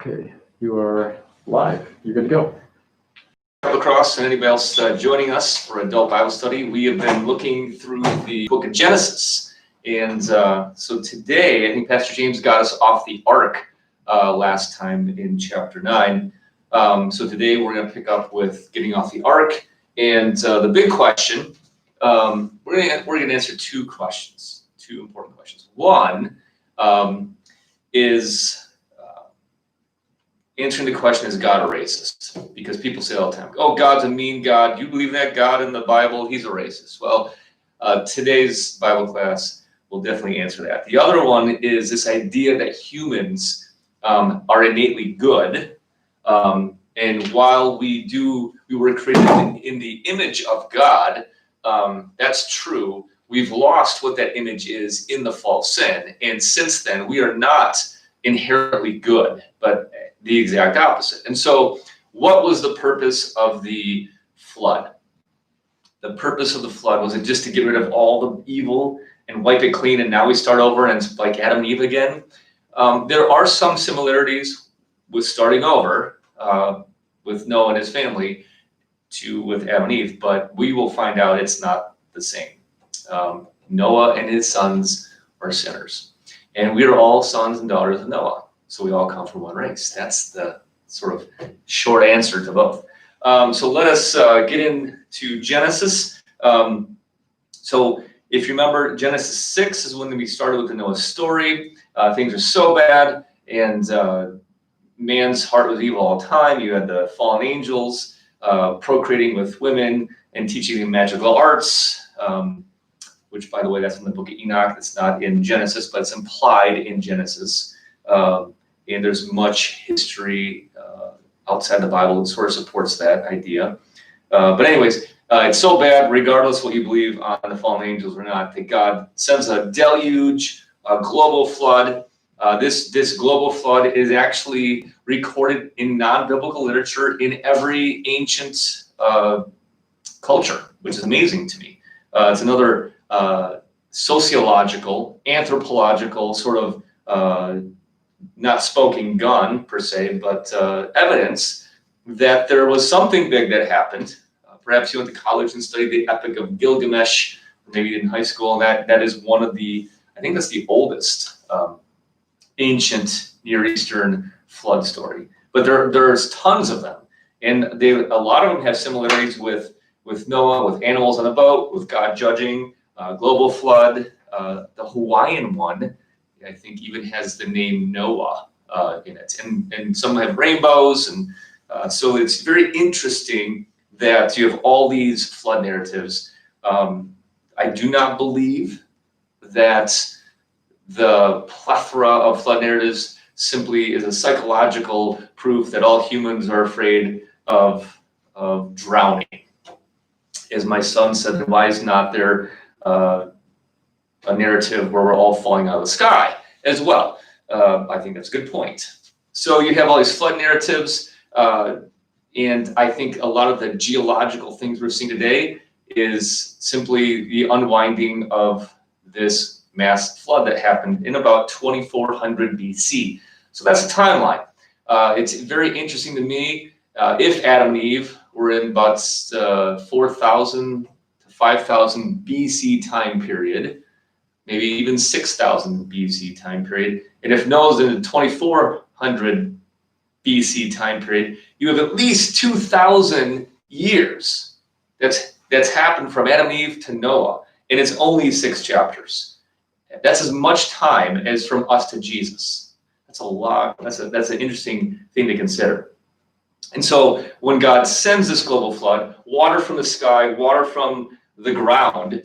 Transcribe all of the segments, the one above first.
Okay, you are live. You're good to go. Across and anybody else joining us for Adult Bible Study, we have been looking through the book of Genesis. And so today, I think Pastor James got us off the ark last time in chapter 9. So today we're going to pick up with getting off the ark. And the big question, we're going to answer two questions, two important questions. One is answering the question, is God a racist? Because people say all the time, oh, God's a mean God. Do you believe that God in the Bible? He's a racist. Well, today's Bible class will definitely answer that. The other one is this idea that humans are innately good. And while we were created in the image of God, that's true. We've lost what that image is in the fall sin. And since then, we are not inherently good, but the exact opposite. And so what was the purpose of the flood? The purpose of the flood, was it just to get rid of all the evil and wipe it clean, and now we start over and it's like Adam and Eve again? There are some similarities with starting over with Noah and his family with Adam and Eve, but we will find out it's not the same. Noah and his sons are sinners, and we are all sons and daughters of Noah. So we all come from one race. That's the sort of short answer to both. So let us get into Genesis. So if you remember, Genesis 6 is when we started with the Noah story. Things are so bad, and man's heart was evil all the time. You had the fallen angels procreating with women and teaching them magical arts, which, by the way, that's in the book of Enoch. It's not in Genesis, but it's implied in Genesis. And there's much history outside the Bible that sort of supports that idea. But anyways, it's so bad, regardless what you believe on the fallen angels or not, that God sends a deluge, a global flood. This global flood is actually recorded in non-biblical literature in every ancient culture, which is amazing to me. It's another sociological, anthropological sort of not smoking gun per se, but evidence that there was something big that happened. Perhaps you went to college and studied the Epic of Gilgamesh, or maybe in high school. And that is one of the, I think that's the oldest ancient Near Eastern flood story. But there's tons of them, and a lot of them have similarities with Noah, with animals on the boat, with God judging, global flood. The Hawaiian one, I think, even has the name Noah in it, and some have rainbows, and so it's very interesting that you have all these flood narratives. I do not believe that the plethora of flood narratives simply is a psychological proof that all humans are afraid of drowning. As my son said, why is not there a narrative where we're all falling out of the sky as well? I think that's a good point. So you have all these flood narratives, and I think a lot of the geological things we're seeing today is simply the unwinding of this mass flood that happened in about 2400 BC. So that's a timeline. It's very interesting to me if Adam and Eve were in about 4,000 to 5,000 BC time period, maybe even 6,000 BC time period. And if Noah's in the 2400 BC time period, you have at least 2,000 years that's happened from Adam and Eve to Noah, and it's only 6 chapters. That's as much time as from us to Jesus. That's a lot. That's an interesting thing to consider. And so when God sends this global flood, water from the sky, water from the ground,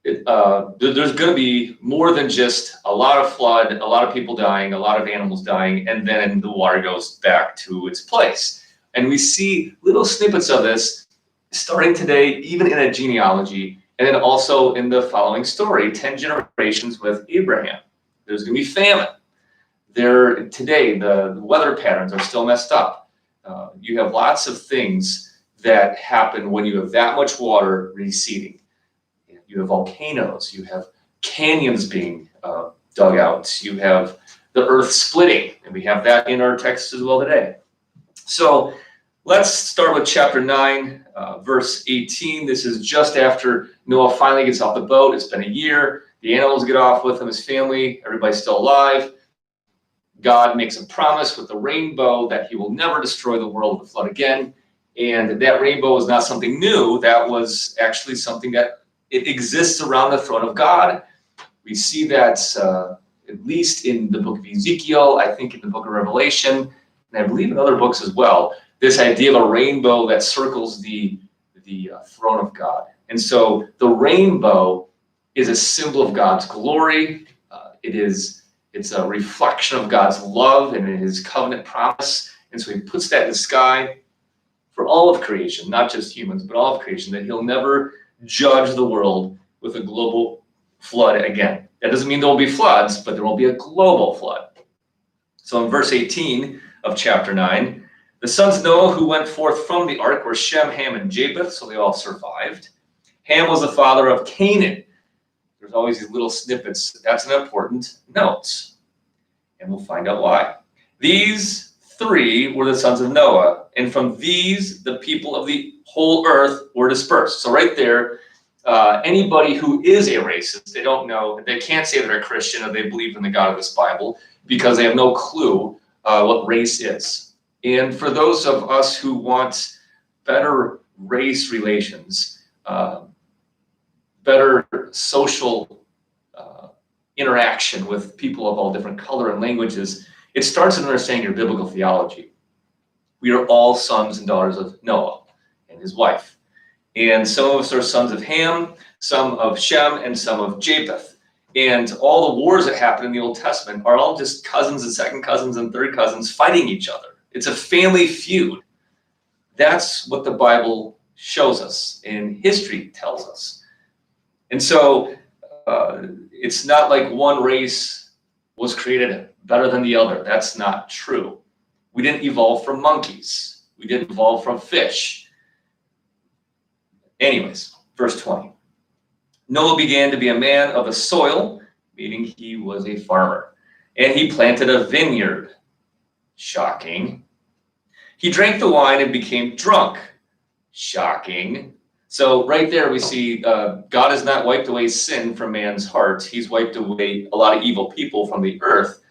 there's going to be more than just a lot of flood, a lot of people dying, a lot of animals dying, and then the water goes back to its place. And we see little snippets of this starting today, even in a genealogy, and then also in the following story, 10 generations with Abraham. There's going to be famine. Today, the weather patterns are still messed up. You have lots of things that happen when you have that much water receding. You have volcanoes, you have canyons being dug out, you have the earth splitting, and we have that in our text as well today. So let's start with chapter 9, verse 18. This is just after Noah finally gets off the boat. It's been a year. The animals get off with him, his family. Everybody's still alive. God makes a promise with the rainbow that he will never destroy the world with a flood again. And that rainbow is not something new. That was actually something that it exists around the throne of God. We see that at least in the book of Ezekiel, I think in the book of Revelation, and I believe in other books as well, this idea of a rainbow that circles the throne of God. And so the rainbow is a symbol of God's glory. It's a reflection of God's love and his covenant promise. And so he puts that in the sky for all of creation, not just humans, but all of creation, that he'll never judge the world with a global flood again. That doesn't mean there will be floods, but there will be a global flood. So in verse 18 of chapter 9, the sons of Noah who went forth from the ark were Shem, Ham, and Japheth, so they all survived. Ham was the father of Canaan. There's always these little snippets. That's an important note, and we'll find out why. These three were the sons of Noah, and from these the people of the whole earth were dispersed. So right there, anybody who is a racist, they don't know, they can't say they're a Christian or they believe in the God of this Bible because they have no clue what race is. And for those of us who want better race relations, better social interaction with people of all different color and languages, it starts with understanding your biblical theology. We are all sons and daughters of Noah and his wife. And some of us are sons of Ham, some of Shem, and some of Japheth. And all the wars that happen in the Old Testament are all just cousins and second cousins and third cousins fighting each other. It's a family feud. That's what the Bible shows us and history tells us. And so it's not like one race was created better than the other. That's not true. We didn't evolve from monkeys. We didn't evolve from fish. Anyways, verse 20. Noah began to be a man of the soil, meaning he was a farmer, and he planted a vineyard. Shocking. He drank the wine and became drunk. Shocking. So right there we see God has not wiped away sin from man's heart. He's wiped away a lot of evil people from the earth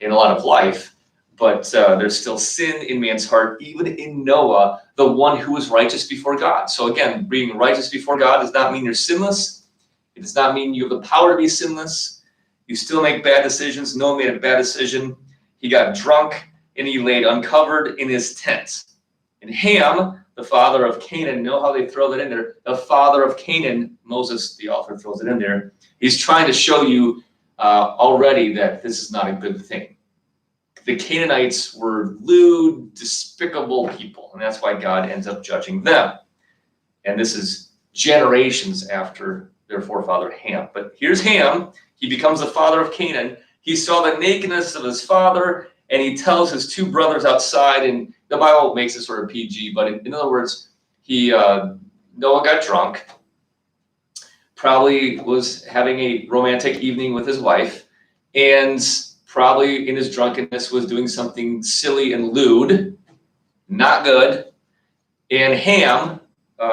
and a lot of life, but there's still sin in man's heart, even in Noah, the one who was righteous before God. So again, being righteous before God does not mean you're sinless. It does not mean you have the power to be sinless. You still make bad decisions. Noah made a bad decision. He got drunk and he laid uncovered in his tent. And Ham, the father of Canaan, know how they throw that in there? The father of Canaan, Moses, the author, throws it in there. He's trying to show you already that this is not a good thing. The Canaanites were lewd, despicable people, and that's why God ends up judging them. And this is generations after their forefather Ham. But here's Ham. He becomes the father of Canaan. He saw the nakedness of his father, and he tells his two brothers outside, and the Bible makes it sort of PG, but in other words, Noah got drunk, probably was having a romantic evening with his wife, and probably in his drunkenness was doing something silly and lewd, not good. And Ham,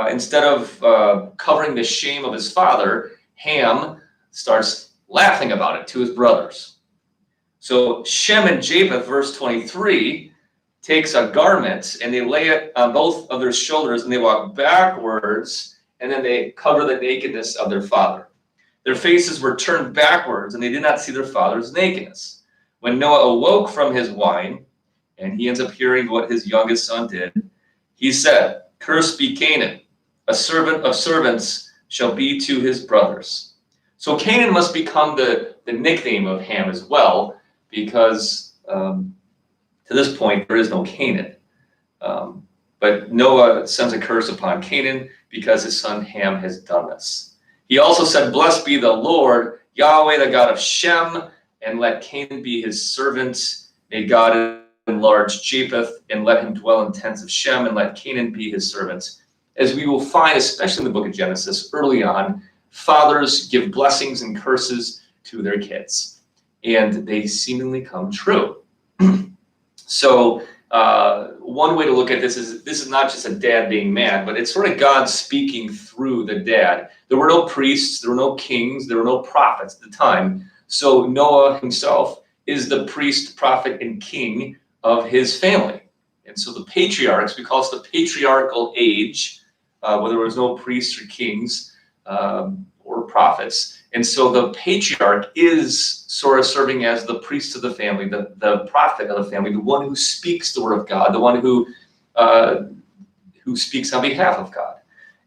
instead of covering the shame of his father, Ham starts laughing about it to his brothers. So Shem and Japheth, verse 23, takes a garment and they lay it on both of their shoulders and they walk backwards and then they cover the nakedness of their father. Their faces were turned backwards and they did not see their father's nakedness. When Noah awoke from his wine and he ends up hearing what his youngest son did, he said, "Cursed be Canaan, a servant of servants shall be to his brothers." So Canaan must become the nickname of Ham as well, because to this point there is no Canaan. But Noah sends a curse upon Canaan because his son Ham has done this. He also said, "Blessed be the Lord, Yahweh, the God of Shem, and let Canaan be his servant. May God enlarge Japheth, and let him dwell in tents of Shem, and let Canaan be his servant." As we will find, especially in the book of Genesis, early on, fathers give blessings and curses to their kids. and they seemingly come true. So one way to look at this is not just a dad being mad, but it's sort of God speaking through the dad. There were no priests, there were no kings, there were no prophets at the time. So Noah himself is the priest, prophet, and king of his family. And so the patriarchs, we call it the patriarchal age, where there was no priests or kings or prophets. And so the patriarch is sort of serving as the priest of the family, the prophet of the family, the one who speaks the word of God, the one who speaks on behalf of God.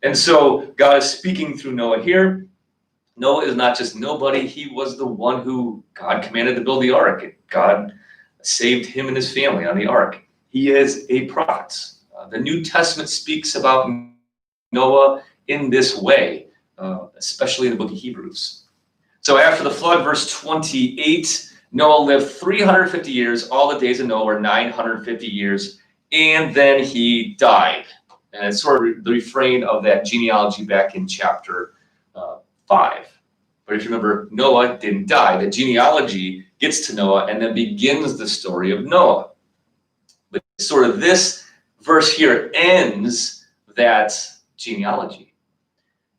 And so God is speaking through Noah here. Noah is not just nobody. He was the one who God commanded to build the ark. God saved him and his family on the ark. He is a prophet. The New Testament speaks about Noah in this way, especially in the book of Hebrews. So after the flood, verse 28, Noah lived 350 years. All the days of Noah were 950 years, and then he died. And it's sort of the refrain of that genealogy back in chapter 5. But if you remember, Noah didn't die. The genealogy gets to Noah and then begins the story of Noah. But sort of this verse here ends that genealogy.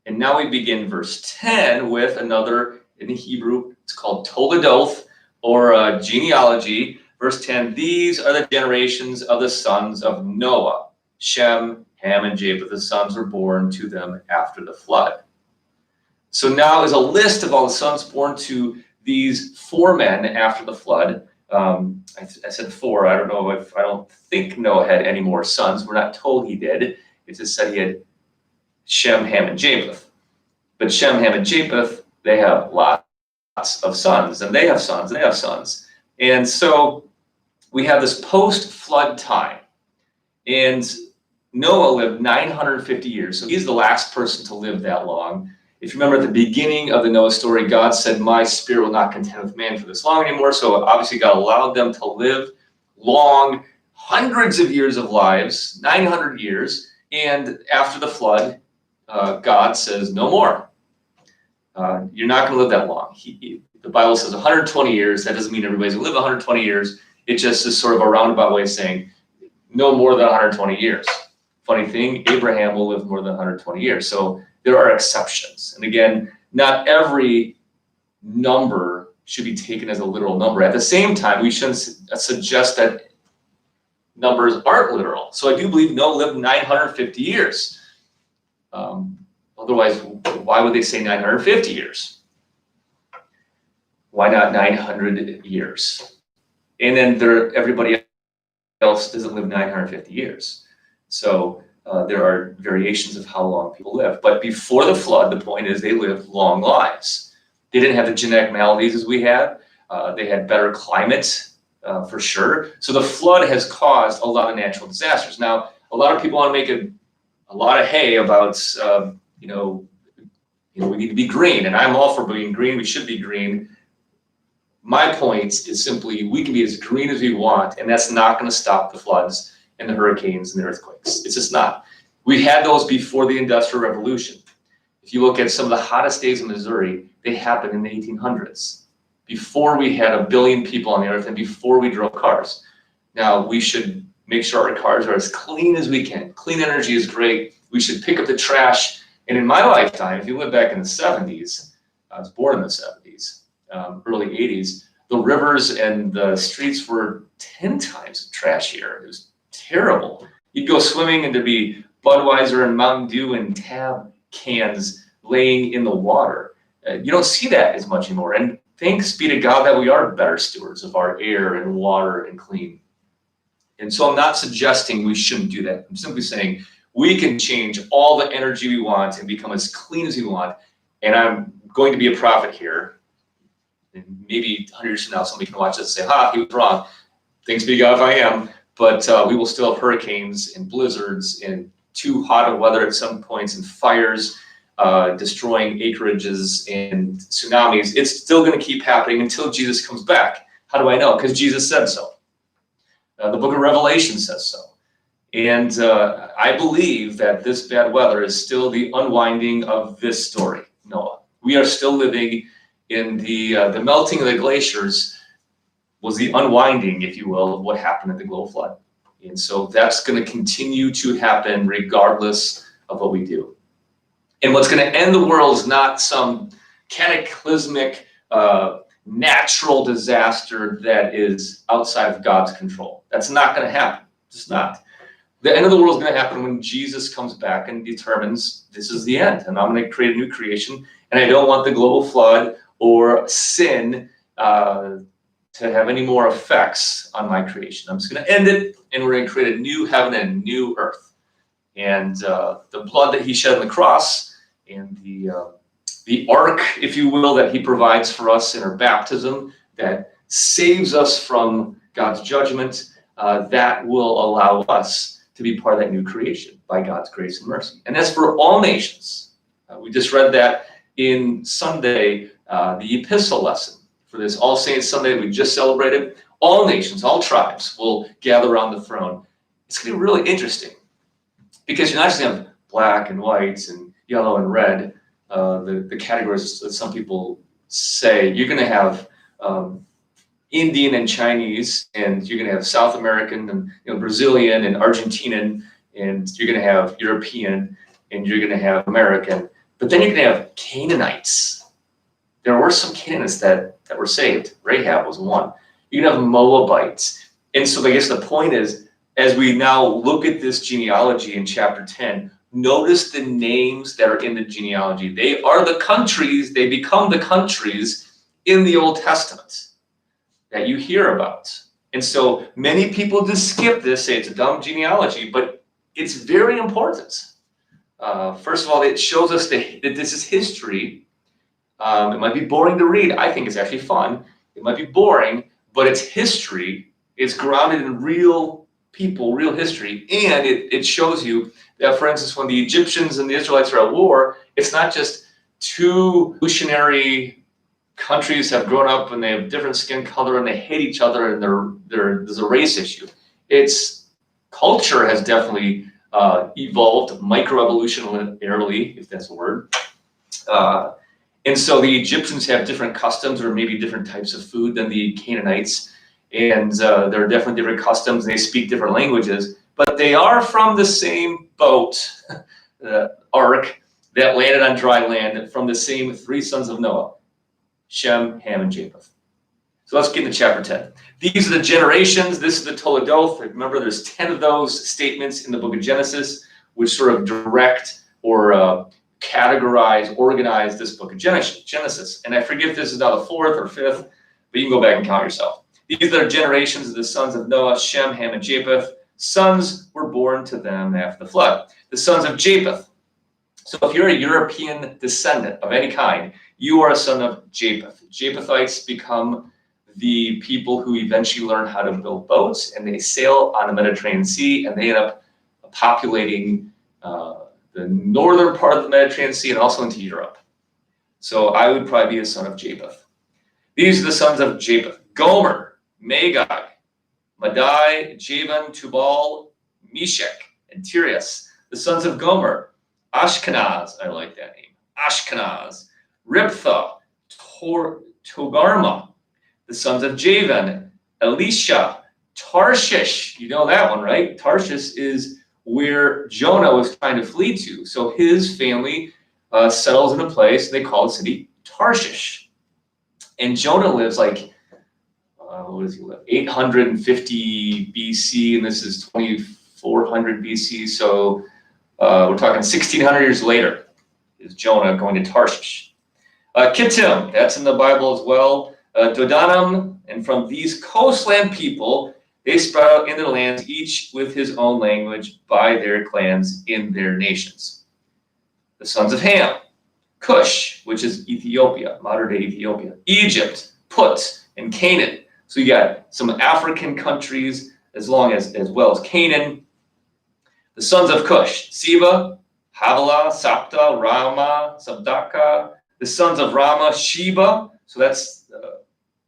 And now we begin verse 10 with another, in the Hebrew, it's called Toledoth, or genealogy. Verse 10, these are the generations of the sons of Noah. Shem, Ham, and Japheth, the sons were born to them after the flood. So now is a list of all the sons born to these 4 men after the flood. I said 4. I don't think Noah had any more sons. We're not told he did. It just said he had Shem, Ham, and Japheth. But Shem, Ham, and Japheth, they have lots of sons, and they have sons, and they have sons. And so we have this post-flood time. And Noah lived 950 years, so he's the last person to live that long. If you remember at the beginning of the Noah story, God said, my spirit will not contend with man for this long anymore. So obviously God allowed them to live long, hundreds of years of lives, 900 years. And after the flood, God says, no more. You're not going to live that long. The Bible says 120 years. That doesn't mean everybody's going to live 120 years. It just is sort of a roundabout way of saying no more than 120 years. Funny thing, Abraham will live more than 120 years. So there are exceptions. And again, not every number should be taken as a literal number. At the same time, we shouldn't suggest that numbers aren't literal. So I do believe Noah lived 950 years. Otherwise, why would they say 950 years? Why not 900 years? And then everybody else doesn't live 950 years. So there are variations of how long people live. But before the flood, the point is they lived long lives. They didn't have the genetic maladies as we had. They had better climate, for sure. So the flood has caused a lot of natural disasters. Now, a lot of people want to make a lot of hay about, we need to be green. And I'm all for being green. We should be green. My point is simply we can be as green as we want, and that's not going to stop the floods and the hurricanes and the earthquakes. It's just not. We had those before the Industrial Revolution. If you look at some of the hottest days in Missouri, they happened in the 1800s, before we had 1 billion people on the earth and before we drove cars. Now, we should make sure our cars are as clean as we can. Clean energy is great. We should pick up the trash. And in my lifetime, if you live back in the 70s, I was born in the 70s, early 80s, the rivers and the streets were 10 times trashier. It was terrible. You'd go swimming and there'd be Budweiser and Mountain Dew and Tab cans laying in the water. You don't see that as much anymore. And thanks be to God that we are better stewards of our air and water and clean. And so I'm not suggesting we shouldn't do that. I'm simply saying we can change all the energy we want and become as clean as we want. And I'm going to be a prophet here. And maybe 100 years from now, somebody can watch this and say, he was wrong. Thanks be to God if I am. But we will still have hurricanes and blizzards and too hot of weather at some points and fires destroying acreages and tsunamis. It's still going to keep happening until Jesus comes back. How do I know? Because Jesus said so. The book of Revelation says so. And I believe that this bad weather is still the unwinding of this story, Noah. We are still living in the melting of the glaciers was the unwinding, if you will, of what happened at the global flood. And so that's going to continue to happen regardless of what we do. And what's going to end the world is not some cataclysmic natural disaster that is outside of God's control. That's not going to happen. It's not. The end of the world is going to happen when Jesus comes back and determines this is the end, and I'm going to create a new creation, and I don't want the global flood or sin to have any more effects on my creation. I'm just going to end it, and we're going to create a new heaven and a new earth. And the blood that he shed on the cross and the ark, if you will, that he provides for us in our baptism that saves us from God's judgment, that will allow us to be part of that new creation by God's grace and mercy. And that's for all nations. We just read that in Sunday, the epistle lesson for this All Saints Sunday we just celebrated. All nations, all tribes will gather around the throne. It's going to be really interesting because you're not just going to have black and whites and yellow and red, the categories that some people say. You're going to have Indian and Chinese, and you're going to have South American and Brazilian and Argentinian, and you're going to have European, and you're going to have American. But then you're going to have Canaanites. There were some Canaanites that were saved. Rahab was one. You're going to have Moabites. And so I guess the point is, as we now look at this genealogy in chapter 10, notice the names that are in the genealogy. They are the countries, they become the countries in the Old Testament that you hear about. And so many people just skip this, say it's a dumb genealogy, but it's very important. First of all, it shows us that this is history. It might be boring to read. I think it's actually fun. It might be boring, but it's history. It's grounded in real people, real history. And it shows you that, for instance, when the Egyptians and the Israelites are at war, it's not just two evolutionary countries have grown up and they have different skin color and they hate each other and there's a race issue. It's culture has definitely evolved microevolutionarily, if that's a word. And so the Egyptians have different customs or maybe different types of food than the Canaanites. And there are definitely different customs. They speak different languages, but they are from the same boat, the ark that landed on dry land, from the same three sons of Noah, Shem, Ham, and Japheth. So let's get into chapter 10. These are the generations. This is the Toledoth. Remember, there's 10 of those statements in the book of Genesis, which sort of direct or categorize, organize this book of Genesis. And I forget if this is now the fourth or fifth, but you can go back and count yourself. These are generations of the sons of Noah, Shem, Ham, and Japheth. Sons were born to them after the flood. The sons of Japheth. So if you're a European descendant of any kind, you are a son of Japheth. Japhethites become the people who eventually learn how to build boats, and they sail on the Mediterranean Sea, and they end up populating the northern part of the Mediterranean Sea and also into Europe. So I would probably be a son of Japheth. These are the sons of Japheth: Gomer, Magog, Madai, Javan, Tubal, Meshech, and Tiras. The sons of Gomer: Ashkenaz, I like that name, Ashkenaz, Riptha, Togarma. The sons of Javan: Elisha, Tarshish. You know that one, right? Tarshish is where Jonah was trying to flee to. So his family settles in a place, they call the city Tarshish. And Jonah lives like, what does he live? 850 BC, and this is 2400 BC. So we're talking 1600 years later is Jonah going to Tarshish. Kittim, that's in the Bible as well. Dodanim, and from these coastland people, they spread out in their lands, each with his own language, by their clans in their nations. The sons of Ham: Cush, which is Ethiopia, modern-day Ethiopia, Egypt, Put, and Canaan. So you got some African countries as well as Canaan. The sons of Cush: Seba, Havilah, Sapta, Rama, Sabdaka. The sons of Rama: Sheba. So that's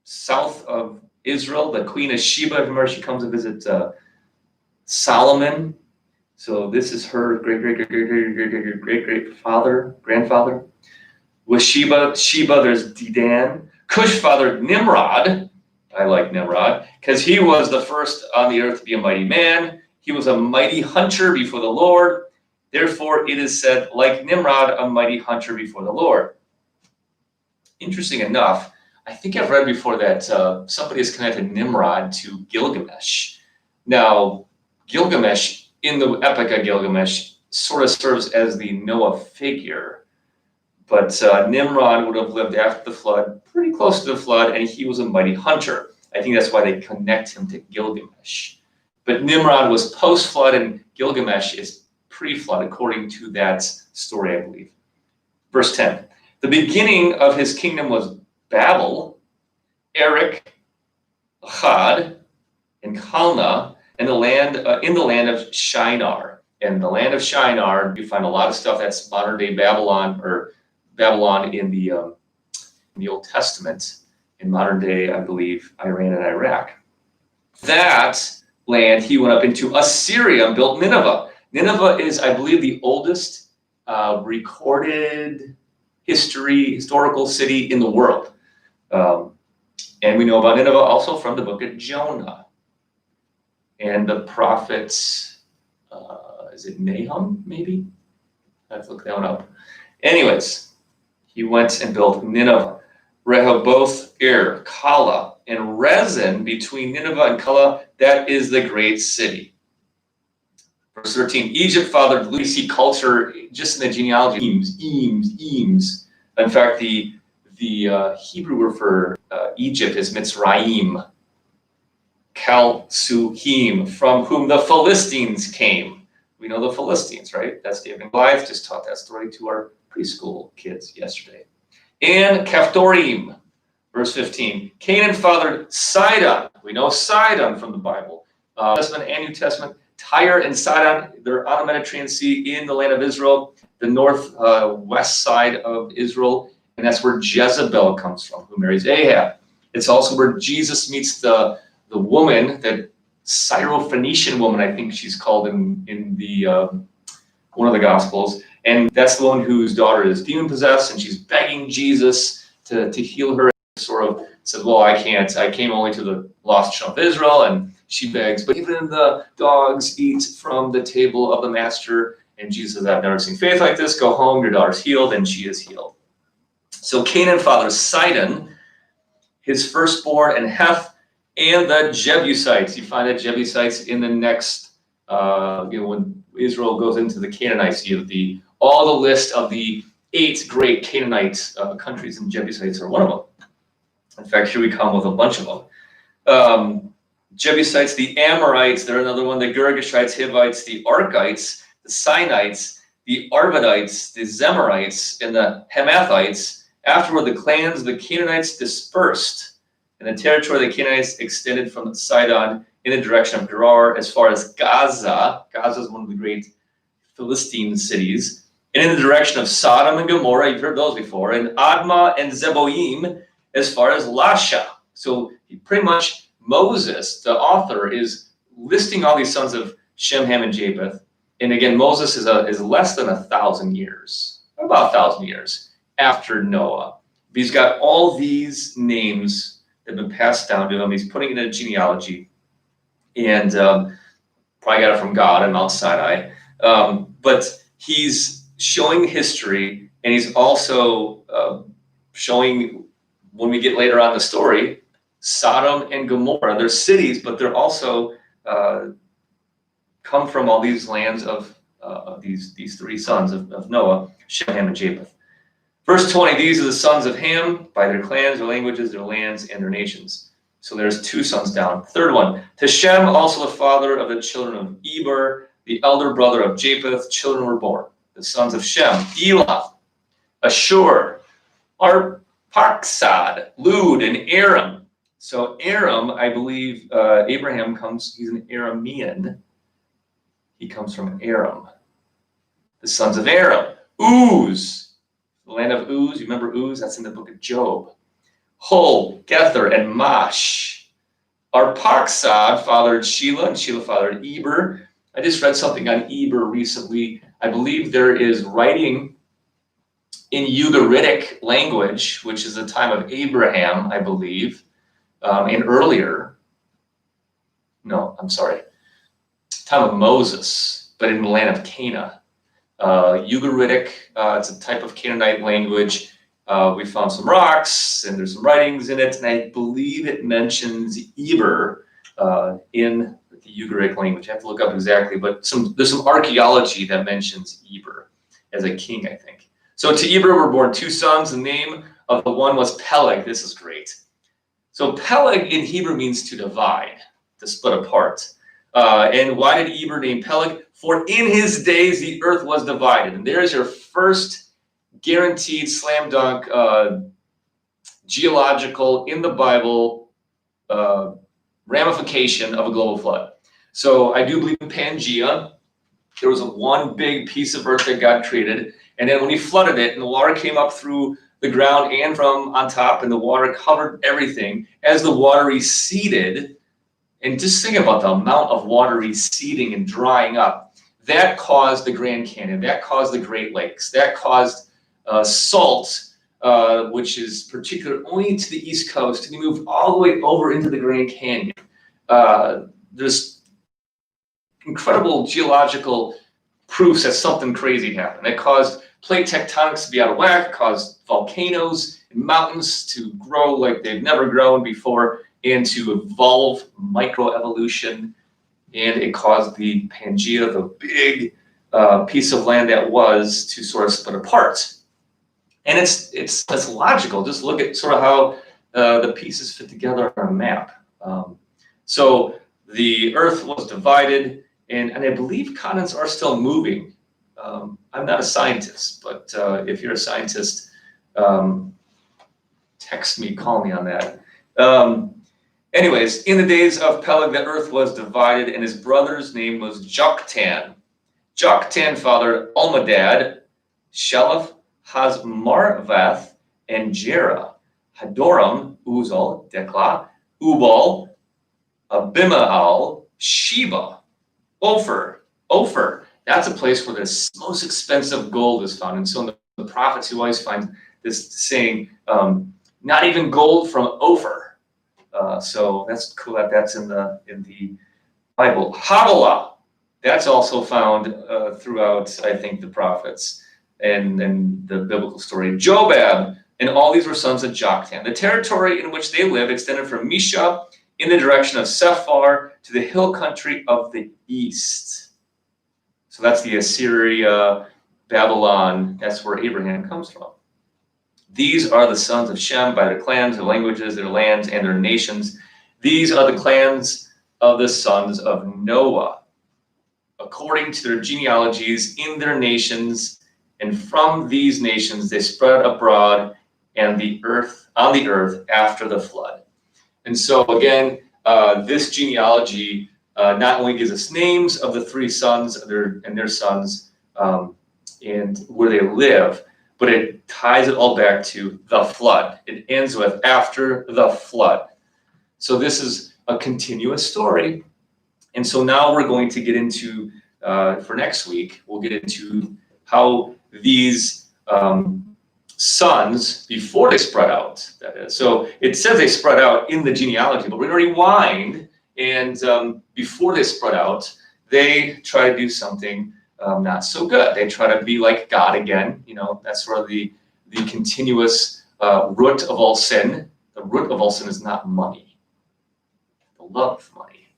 south of Israel. The queen of Sheba, remember, she comes to visit Solomon. So this is her grandfather. With Sheba, there's Dedan. Cush fathered Nimrod. I like Nimrod, because he was the first on the earth to be a mighty man. He was a mighty hunter before the Lord. Therefore, it is said, like Nimrod, a mighty hunter before the Lord. Interesting enough, I think I've read before that somebody has connected Nimrod to Gilgamesh. Now, Gilgamesh, in the Epic of Gilgamesh, sort of serves as the Noah figure. But Nimrod would have lived after the flood, pretty close to the flood, and he was a mighty hunter. I think that's why they connect him to Gilgamesh. But Nimrod was post-flood, and Gilgamesh is pre-flood, according to that story, I believe. Verse 10. The beginning of his kingdom was Babel, Erech, Akkad, and Calneh, and in the land of Shinar. And the land of Shinar, you find a lot of stuff that's modern-day Babylon, or Babylon in the Old Testament. In modern-day, I believe, Iran and Iraq. That land, he went up into Assyria and built Nineveh. Nineveh is, I believe, the oldest recorded historical city in the world. And we know about Nineveh also from the book of Jonah. And the prophets, is it Nahum, maybe? I have to look that one up. Anyways, he went and built Nineveh. Rehoboth, Calah, and Rezin between Nineveh and Calah, that is the great city. Verse 13, Egypt fathered, we see culture just in the genealogy, Eames. In fact, the Hebrew word for Egypt is Mitzrayim, Kal-Suhim, from whom the Philistines came. We know the Philistines, right? That's David and Goliath. Just taught that story to our preschool kids yesterday. And Caphtorim, verse 15. Canaan fathered Sidon. We know Sidon from the Bible. Testament and New Testament. Tyre and Sidon, they're on the Mediterranean Sea in the land of Israel, the northwest side of Israel. And that's where Jezebel comes from, who marries Ahab. It's also where Jesus meets the woman, that Syrophoenician woman, I think she's called in the one of the Gospels. And that's the one whose daughter is demon-possessed, and she's begging Jesus to heal her. Sort of says, well, I can't. I came only to the lost children of Israel. And she begs, but even the dogs eat from the table of the master. And Jesus says, I've never seen faith like this. Go home. Your daughter's healed, and she is healed. So Canaan fathers Sidon, his firstborn, and Heth, and the Jebusites. You find the Jebusites in the next, when Israel goes into the Canaanites, you have all the list of the 8 great Canaanite countries, and Jebusites are one of them. In fact, here we come with a bunch of them. Jebusites, the Amorites, they're another one, the Girgashites, Hivites, the Arkites, the Sinites, the Arvadites, the Zemarites, and the Hamathites. Afterward, the clans of the Canaanites dispersed, and the territory of the Canaanites extended from Sidon in the direction of Gerar as far as Gaza. Gaza is one of the great Philistine cities. And in the direction of Sodom and Gomorrah, you've heard those before, and Admah and Zeboim as far as Lasha. So pretty much Moses, the author, is listing all these sons of Shem, Ham, and Japheth. And again, Moses is less than 1,000 years, about 1,000 years after Noah. He's got all these names that have been passed down to him. He's putting it in a genealogy, and probably got it from God in Mount Sinai. But he's showing history, and he's also showing, when we get later on in the story, Sodom and Gomorrah. They're cities, but they're also come from all these lands of these 3 sons of Noah, Shem, Ham, and Japheth. Verse 20, these are the sons of Ham by their clans, their languages, their lands, and their nations. So there's 2 sons down. Third one, to Shem, also the father of the children of Eber, the elder brother of Japheth, children were born. The sons of Shem, Elam, Ashur, Arphaxad, Lud, and Aram. So Aram, I believe Abraham he's an Aramean. He comes from Aram. The sons of Aram, Uz, the land of Uz. You remember Uz? That's in the book of Job. Hul, Gether, and Mash. Arphaxad fathered Shelah, and Shelah fathered Eber. I just read something on Eber recently. I believe there is writing in Ugaritic language, which is the time of Abraham, I believe, and earlier. No, I'm sorry, time of Moses, but in the land of Canaan. Ugaritic, it's a type of Canaanite language. We found some rocks and there's some writings in it, and I believe it mentions Eber in the Ugaritic language. I have to look up exactly, but there's some archaeology that mentions Eber as a king, I think. So to Eber were born 2 sons. The name of the one was Peleg. This is great. So Peleg in Hebrew means to divide, to split apart. And why did Eber name Peleg? For in his days the earth was divided. And there's your first guaranteed slam dunk geological in the Bible ramification of a global flood. So I do believe in Pangea. There was one big piece of earth that God created, and then when he flooded it and the water came up through the ground and from on top, and the water covered everything, as the water receded, and just think about the amount of water receding and drying up, that caused the Grand Canyon, that caused the Great Lakes, that caused salt, which is particular only to the East Coast, and you move all the way over into the Grand Canyon. There's incredible geological proofs that something crazy happened. It caused plate tectonics to be out of whack, caused volcanoes and mountains to grow like they've never grown before, and to evolve microevolution. And it caused the Pangea, the big piece of land that was, to sort of split apart. And it's logical. Just look at sort of how the pieces fit together on a map. So the earth was divided, and I believe continents are still moving. I'm not a scientist, but if you're a scientist, text me, call me on that. Anyways, in the days of Peleg, the earth was divided, and his brother's name was Joktan. Joktan fathered Almadad, Sheleph, Hazmarvath, and Jerah, Hadoram, Uzal, Dekla, Ubal, Abimael, Sheba, Ophir. That's a place where the most expensive gold is found. And so in the prophets, you always find this saying, not even gold from Ophir. So that's cool that that's in the Bible. Havilah, that's also found throughout, I think, the prophets and the biblical story. Jobab, and all these were sons of Joktan. The territory in which they lived extended from Misha in the direction of Sephar to the hill country of the east. So that's the Assyria, Babylon. That's where Abraham comes from. These are the sons of Shem by their clans, their languages, their lands, and their nations. These are the clans of the sons of Noah, according to their genealogies in their nations. And from these nations they spread abroad on the earth after the flood. And so again, this genealogy not only gives us names of the 3 sons and their sons and where they live, but it ties it all back to the flood. It ends with after the flood. So this is a continuous story. And so now we're going to get into, for next week, we'll get into how these sons, before they spread out, that is. So it says they spread out in the genealogy, but we're going to rewind, and before they spread out, they try to do something not so good. They try to be like God again. You know, that's sort of the continuous root of all sin. The root of all sin is not money, the love of money.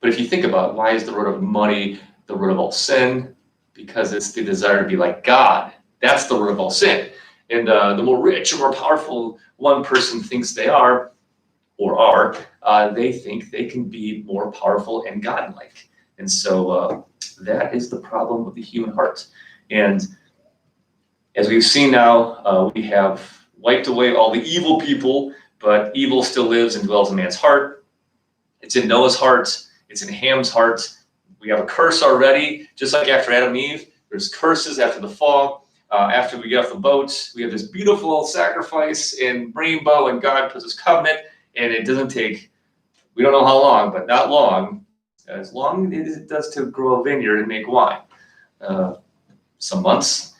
But if you think about it, why is the root of money the root of all sin? Because it's the desire to be like God. That's the root of all sin. And the more rich or more powerful one person thinks they are, they think they can be more powerful and godlike. And so that is the problem with the human heart. And as we've seen now, we have wiped away all the evil people, but evil still lives and dwells in man's heart. It's in Noah's heart. It's in Ham's heart. We have a curse already, just like after Adam and Eve. There's curses after the fall. After we get off the boat, we have this beautiful sacrifice and rainbow, and God puts his covenant, and it doesn't take, we don't know how long, but not long, as long as it does to grow a vineyard and make wine. Some months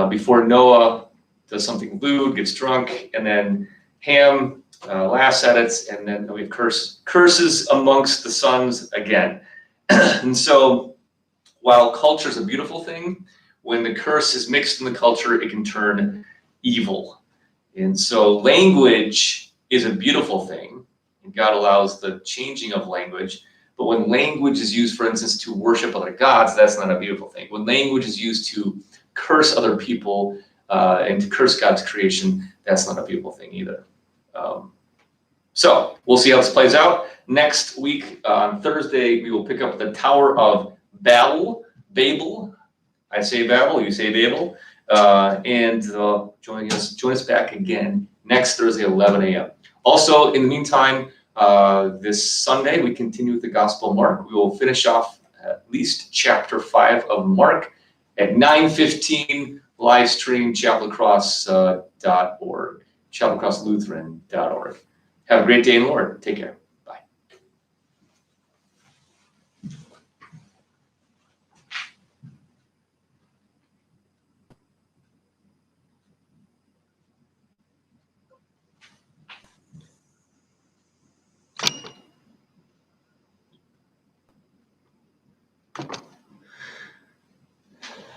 before Noah does something lewd, gets drunk, and then Ham laughs at it, and then we have curses amongst the sons again. And so while culture is a beautiful thing, when the curse is mixed in the culture, it can turn evil. And so language is a beautiful thing, and God allows the changing of language. But when language is used, for instance, to worship other gods, that's not a beautiful thing. When language is used to curse other people and to curse God's creation, that's not a beautiful thing either. So we'll see how this plays out. Next week, on Thursday, we will pick up the Tower of Babel. I say Babel, you say Babel. And join us back again next Thursday, 11 a.m. Also, in the meantime, this Sunday, we continue with the Gospel of Mark. We will finish off at least chapter 5 of Mark at 9:15, live stream, chapelcross.org, chapelcrosslutheran.org. Have a great day in the Lord. Take care.